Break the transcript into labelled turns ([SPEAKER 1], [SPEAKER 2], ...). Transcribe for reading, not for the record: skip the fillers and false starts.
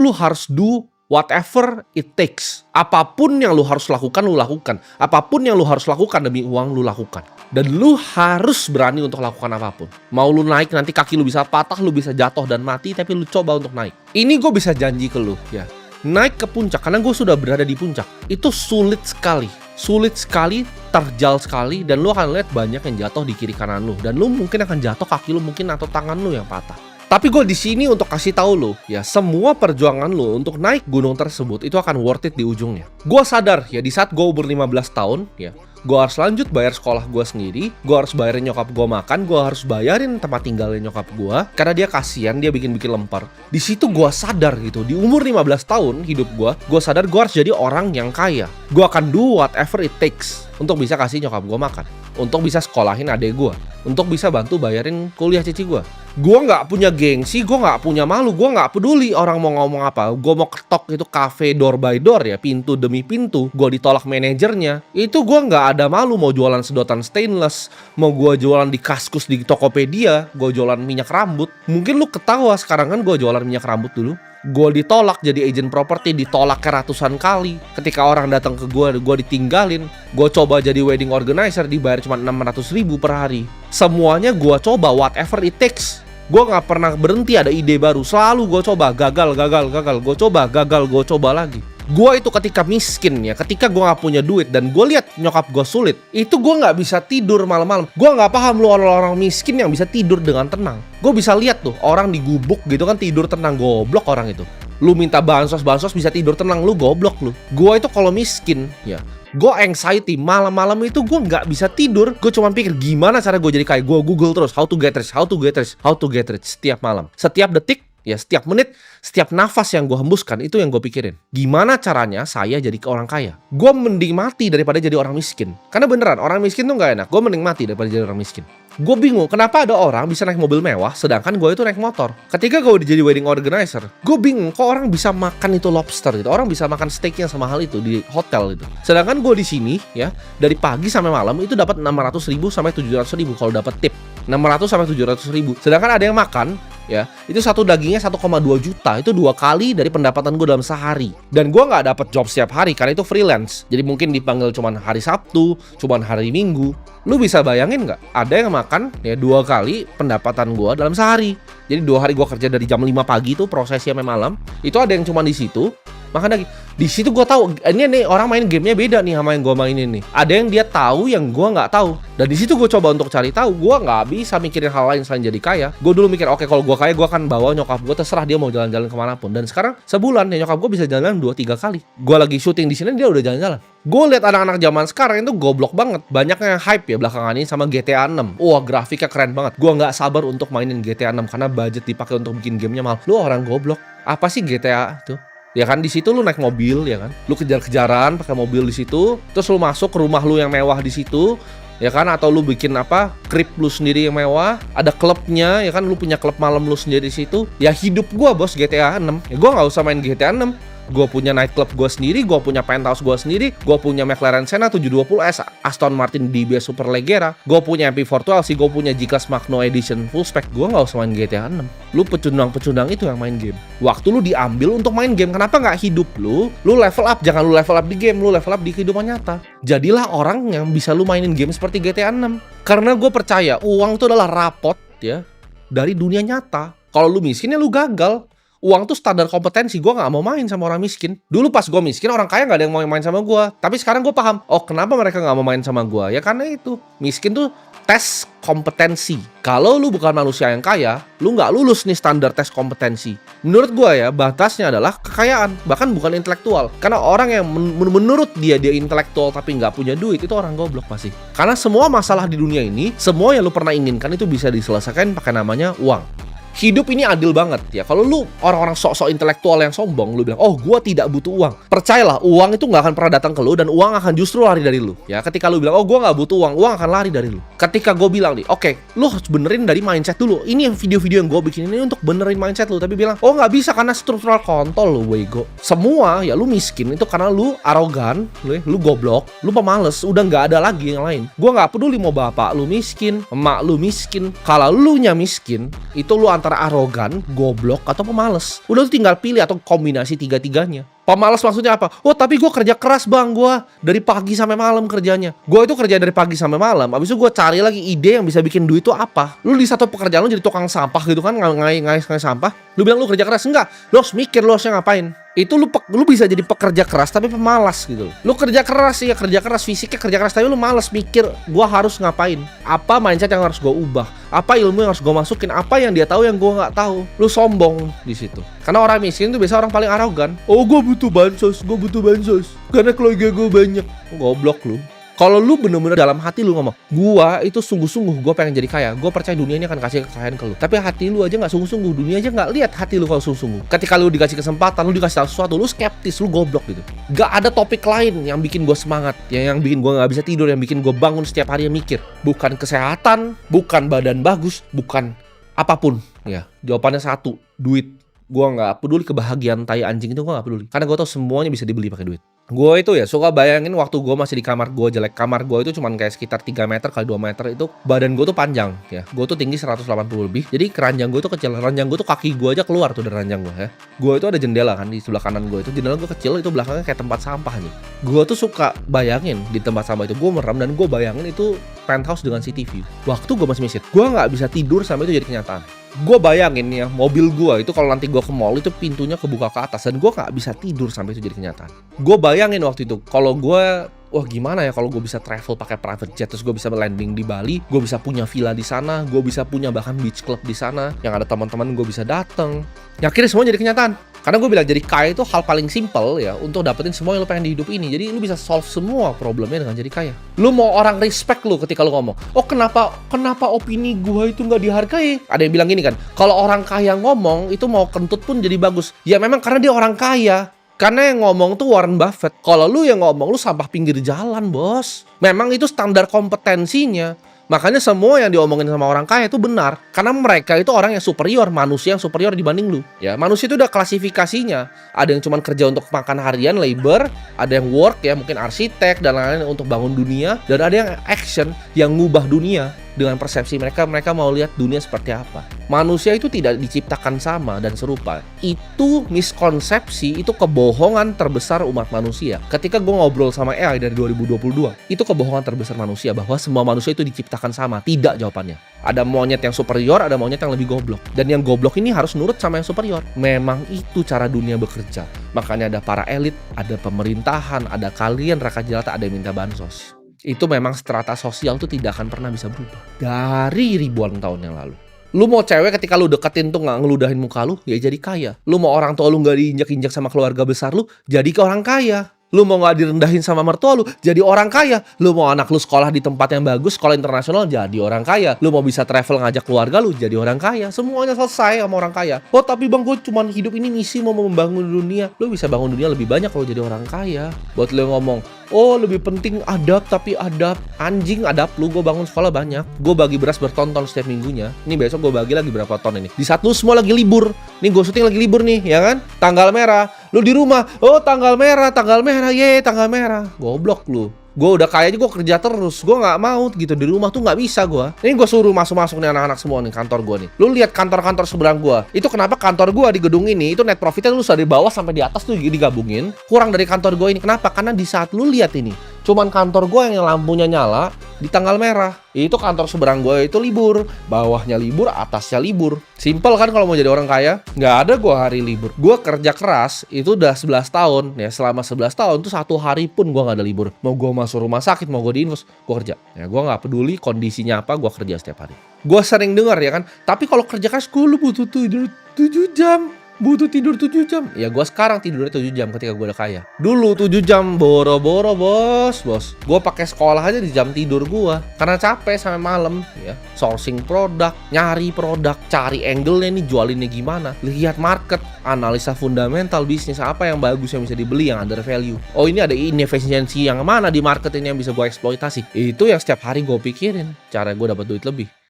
[SPEAKER 1] Lu harus do whatever it takes. Apapun yang lu harus lakukan, lu lakukan. Apapun yang lu harus lakukan demi uang, lu lakukan. Dan lu harus berani untuk lakukan apapun. Mau lu naik nanti kaki lu bisa patah, lu bisa jatuh dan mati, tapi lu coba untuk naik. Ini gue bisa janji ke lu ya. Naik ke puncak, karena gue sudah berada di puncak. Itu sulit sekali. Sulit sekali, terjal sekali, dan lu akan lihat banyak yang jatuh di kiri kanan lu. Dan lu mungkin akan jatuh, kaki lu mungkin atau tangan lu yang patah. Tapi gue di sini untuk kasih tahu lo, ya semua perjuangan lo untuk naik gunung tersebut itu akan worth it di ujungnya. Gue sadar ya di saat gue umur 15 tahun, ya gue harus lanjut bayar sekolah gue sendiri, gue harus bayarin nyokap gue makan, gue harus bayarin tempat tinggalnya nyokap gue, karena dia kasihan, dia bikin-bikin lempar. Di situ gue sadar gitu, di umur 15 tahun hidup gue sadar gue harus jadi orang yang kaya. Gue akan do whatever it takes untuk bisa kasih nyokap gue makan, untuk bisa sekolahin adek gue, untuk bisa bantu bayarin kuliah cici gue. Gue nggak punya gengsi, gue nggak punya malu, gue nggak peduli orang mau ngomong apa. Gue mau ketok itu cafe door by door ya, pintu demi pintu. Gue ditolak manajernya. Itu gue nggak ada malu, mau jualan sedotan stainless, mau gue jualan di Kaskus di Tokopedia, gue jualan minyak rambut. Mungkin lu ketawa sekarang kan gue jualan minyak rambut dulu. Gue ditolak jadi agent properti, ditolak ratusan kali. Ketika orang datang ke gue ditinggalin. Gue coba jadi wedding organizer, dibayar cuma 600.000 per hari. Semuanya gue coba, whatever it takes. Gue gak pernah berhenti ada ide baru. Selalu gue coba, gagal. Gue coba, gagal, gue coba lagi. Gue itu ketika miskin ya, ketika gue gak punya duit dan gue lihat nyokap gue sulit, itu gue gak bisa tidur malam-malam. Gue gak paham lu orang-orang miskin yang bisa tidur dengan tenang. Gue bisa lihat tuh orang digubuk gitu kan tidur tenang, goblok orang itu. Lu minta bansos bisa tidur tenang, lu goblok lu. Gue itu kalau miskin ya, gue anxiety, malam-malam itu gue gak bisa tidur. Gue cuma pikir gimana cara gue jadi kaya. Gue google terus how to get rich setiap malam, setiap detik. Ya setiap menit, setiap nafas yang gue hembuskan itu yang gue pikirin. Gimana caranya saya jadi orang kaya? Gue mending mati daripada jadi orang miskin. Karena beneran orang miskin tuh gak enak. Gue mending mati daripada jadi orang miskin. Gue bingung kenapa ada orang bisa naik mobil mewah sedangkan gue itu naik motor. Ketika gue udah jadi wedding organizer, gue bingung kok orang bisa makan itu lobster gitu. Orang bisa makan steak yang sama hal itu di hotel itu. Sedangkan gue di sini ya dari pagi sampai malam itu dapat 600.000 sampai 700.000 kalau dapat tip. 600 sampai 700.000. Sedangkan ada yang makan ya itu satu dagingnya 1,2 juta, itu 2 kali dari pendapatan gue dalam sehari. Dan gue nggak dapat job setiap hari karena itu freelance, jadi mungkin dipanggil cuman hari Sabtu, cuman hari Minggu. Lu bisa bayangin nggak ada yang makan ya 2 kali pendapatan gue dalam sehari. Jadi 2 hari gue kerja dari jam 5 pagi tuh prosesnya sampai malam, itu ada yang cuman di situ makan lagi. Di situ gue tahu ini orang main gamenya beda nih sama yang gue mainin nih. Ada yang dia tahu yang gue nggak tahu. Dan di situ gue coba untuk cari tahu. Gue nggak bisa mikirin hal lain selain jadi kaya. Gue dulu mikir oke, kalau gue kaya gue akan bawa nyokap gue, terserah dia mau jalan-jalan kemanapun. Dan sekarang sebulan ya nyokap gue bisa jalan-jalan 2-3 kali. Gue lagi syuting di sini dia udah jalan-jalan. Gue lihat anak-anak zaman sekarang itu goblok banget. Banyak yang hype ya belakangan ini sama GTA 6. Wah grafiknya keren banget. Gue nggak sabar untuk mainin GTA 6 karena budget dipakai untuk bikin gamenya mahal. Lu orang goblok. Apa sih GTA tuh? Ya kan di situ lu naik mobil ya kan, lu kejar-kejaran pakai mobil di situ, terus lu masuk ke rumah lu yang mewah di situ, ya kan, atau lu bikin apa krip lu sendiri yang mewah, ada klubnya ya kan, lu punya klub malam lu sendiri di situ. Ya hidup gua bos GTA 6, ya gua nggak usah main GTA 6. Gue punya nightclub gue sendiri, gue punya penthouse gue sendiri, gue punya McLaren Senna 720S, Aston Martin DBS Superleggera, gue punya MP412 sih, gue punya G-Class Magno Edition full spec. Gue nggak usah main GTA 6. Lu pecundang-pecundang itu yang main game. Waktu lu diambil untuk main game, kenapa nggak hidup lu level up? Jangan lu level up di game, lu level up di kehidupan nyata. Jadilah orang yang bisa lu mainin game seperti GTA 6. Karena gue percaya uang itu adalah rapot ya dari dunia nyata. Kalau lu miskin ya lu gagal. Uang tuh standar kompetensi, gue gak mau main sama orang miskin. Dulu pas gue miskin, orang kaya gak ada yang mau main sama gue. Tapi sekarang gue paham, oh kenapa mereka gak mau main sama gue? Ya karena itu, miskin tuh tes kompetensi. Kalau lu bukan manusia yang kaya, lu gak lulus nih standar tes kompetensi. Menurut gue ya, batasnya adalah kekayaan, bahkan bukan intelektual. Karena orang yang menurut dia intelektual tapi gak punya duit, itu orang goblok pasti. Karena semua masalah di dunia ini, semua yang lu pernah inginkan itu bisa diselesaikan pakai namanya uang. Hidup ini adil banget ya. Kalau lu orang-orang sok-sok intelektual yang sombong, lu bilang, oh gua tidak butuh uang. Percayalah, uang itu gak akan pernah datang ke lu dan uang akan justru lari dari lu. Ya, ketika lu bilang, oh gua gak butuh uang, uang akan lari dari lu. Ketika gue bilang nih, oke, lu harus benerin dari mindset dulu. Ini yang video-video yang gue bikin ini untuk benerin mindset lu. Tapi bilang, oh gak bisa karena struktural kontol lu, wego. Semua ya lu miskin itu karena lu arogan, lu goblok, lu pemales, udah gak ada lagi yang lain. Gue gak peduli mau bapak lu miskin, emak lu miskin. Kalau lu nya miskin, itu lu antara antara arogan, goblok, atau pemalas. Udah lu tinggal pilih atau kombinasi tiga-tiganya. Pemalas maksudnya apa? Oh tapi gue kerja keras bang, gue dari pagi sampai malam kerjanya. Gue itu kerja dari pagi sampai malam. Abis itu gue cari lagi ide yang bisa bikin duit itu apa. Lu di satu pekerjaan lu jadi tukang sampah gitu kan, ngais sampah. Lu bilang lu kerja keras, enggak. Lu harus mikir lu harusnya ngapain. Itu lu bisa jadi pekerja keras tapi pemalas gitu. Lu kerja keras ya, kerja keras fisiknya kerja keras tapi lu malas mikir gua harus ngapain. Apa mindset yang harus gua ubah? Apa ilmu yang harus gua masukin? Apa yang dia tahu yang gua nggak tahu? Lu sombong di situ. Karena orang miskin itu biasa orang paling arogan. Oh, gua butuh bansos. Karena keluarga gua banyak. Goblok lu. Kalau lu bener-bener dalam hati lu ngomong, gua itu sungguh-sungguh gua pengen jadi kaya, gua percaya dunia ini akan kasih kekayaan ke lu. Tapi hati lu aja nggak sungguh-sungguh, dunia aja nggak lihat hati lu kalau sungguh-sungguh. Ketika lu dikasih kesempatan, lu dikasih sesuatu, lu skeptis, lu goblok gitu. Gak ada topik lain yang bikin gua semangat, yang bikin gua nggak bisa tidur, yang bikin gua bangun setiap hari mikir. Bukan kesehatan, bukan badan bagus, bukan apapun. Ya, jawabannya satu, duit. Gua nggak peduli kebahagiaan tai anjing itu, gua nggak peduli. Karena gua tahu semuanya bisa dibeli pakai duit. Gue itu ya suka bayangin waktu gue masih di kamar gue jelek. Kamar gue itu cuman kayak sekitar 3 meter kali 2 meter itu. Badan gue tuh panjang ya. Gue tuh tinggi 180 lebih. Jadi keranjang gue tuh kecil. Ranjang gue tuh kaki gue aja keluar tuh dari ranjang gue ya. Gue itu ada jendela kan di sebelah kanan gue itu. Jendela gue kecil, itu belakangnya kayak tempat sampah nih. Gue tuh suka bayangin di tempat sampah itu. Gue merem dan gue bayangin itu penthouse dengan CCTV. Waktu gue masih miskin, gue nggak bisa tidur sampai itu jadi kenyataan. Gue bayangin ya, mobil gue itu kalau nanti gue ke mall itu pintunya kebuka ke atas dan gue nggak bisa tidur sampai itu jadi kenyataan. Gue bayangin waktu itu kalau gue, wah gimana ya kalau gue bisa travel pakai private jet, terus gue bisa landing di Bali, gue bisa punya villa di sana, gue bisa punya bahkan beach club di sana, yang ada teman-teman gue bisa dateng. Ya akhirnya semua jadi kenyataan. Karena gue bilang jadi kaya itu hal paling simple ya untuk dapetin semua yang lo pengen di hidup ini. Jadi lu bisa solve semua problemnya dengan jadi kaya. Lu mau orang respect lu ketika lu ngomong, oh kenapa opini gue itu nggak dihargai? Ada yang bilang gini kan, kalau orang kaya ngomong itu mau kentut pun jadi bagus. Ya memang karena dia orang kaya. Karena yang ngomong tuh Warren Buffett. Kalau lu yang ngomong, lu sampah pinggir jalan, bos. Memang itu standar kompetensinya. Makanya semua yang diomongin sama orang kaya itu benar. Karena mereka itu orang yang superior, manusia yang superior dibanding lu. Ya, manusia itu udah klasifikasinya. Ada yang cuma kerja untuk makan harian, labor. Ada yang work ya, mungkin arsitek dan lain-lain untuk bangun dunia. Dan ada yang action, yang ngubah dunia. Dengan persepsi mereka mau lihat dunia seperti apa. Manusia itu tidak diciptakan sama dan serupa. Itu miskonsepsi, itu kebohongan terbesar umat manusia. Ketika gue ngobrol sama AI dari 2022, itu kebohongan terbesar manusia bahwa semua manusia itu diciptakan sama. Tidak jawabannya. Ada monyet yang superior, ada monyet yang lebih goblok. Dan yang goblok ini harus nurut sama yang superior. Memang itu cara dunia bekerja. Makanya ada para elit, ada pemerintahan, ada kalian rakyat jelata, ada yang minta bansos. Itu memang strata sosial tuh tidak akan pernah bisa berubah dari ribuan tahun yang lalu. Lu mau cewek ketika lu deketin tuh nggak ngeludahin muka lu, ya jadi kaya. Lu mau orang tua lu nggak diinjak-injak sama keluarga besar lu, jadi ke orang kaya. Lu mau nggak direndahin sama mertua lu, jadi orang kaya. Lu mau anak lu sekolah di tempat yang bagus, sekolah internasional, jadi orang kaya. Lu mau bisa travel ngajak keluarga lu, jadi orang kaya. Semuanya selesai sama orang kaya. Oh tapi bang, gue cuman hidup ini misi mau membangun dunia. Lu bisa bangun dunia lebih banyak kalau jadi orang kaya. Buat lu ngomong, oh lebih penting adab, tapi adab. Anjing adab lu, gue bangun sekolah banyak. Gue bagi beras berton-ton setiap minggunya. Ini besok gue bagi lagi berapa ton ini. Di saat lu semua lagi libur. Nih gue syuting lagi libur nih, ya kan? Tanggal merah. Lu di rumah, oh tanggal merah, ye tanggal merah. Goblok lu. Gue udah kaya aja gue kerja terus. Gue gak mau gitu, di rumah tuh gak bisa gue. Ini gue suruh masuk-masuk nih anak-anak semua nih kantor gue nih. Lu lihat kantor-kantor seberang gue. Itu kenapa kantor gue di gedung ini, itu net profitnya lu dari bawah sampai di atas tuh digabungin. Kurang dari kantor gue ini. Kenapa? Karena di saat lu lihat ini, cuman kantor gue yang lampunya nyala di tanggal merah. Itu kantor seberang gue itu libur. Bawahnya libur, atasnya libur. Simpel kan kalau mau jadi orang kaya? Nggak ada gue hari libur. Gue kerja keras itu udah 11 tahun. Ya selama 11 tahun tuh satu hari pun gue nggak ada libur. Mau gue masuk rumah sakit, mau gue diinfus, gue kerja. Ya gue nggak peduli kondisinya apa, gue kerja setiap hari. Gue sering dengar ya kan, tapi kalau kerja keras gue lu butuh tidur 7 jam. Butuh tidur 7 jam. Ya gue sekarang tidurnya 7 jam ketika gue udah kaya. Dulu 7 jam boro-boro bos. Gue pakai sekolah aja di jam tidur gue. Karena capek sampai malam ya. Sourcing produk, nyari produk, cari angle-nya nih, jualinnya gimana. Lihat market, analisa fundamental bisnis, apa yang bagus yang bisa dibeli, yang under value. Oh ini ada inefisiensi yang mana di market ini yang bisa gue eksploitasi. Itu yang setiap hari gue pikirin. Cara gue dapat duit lebih.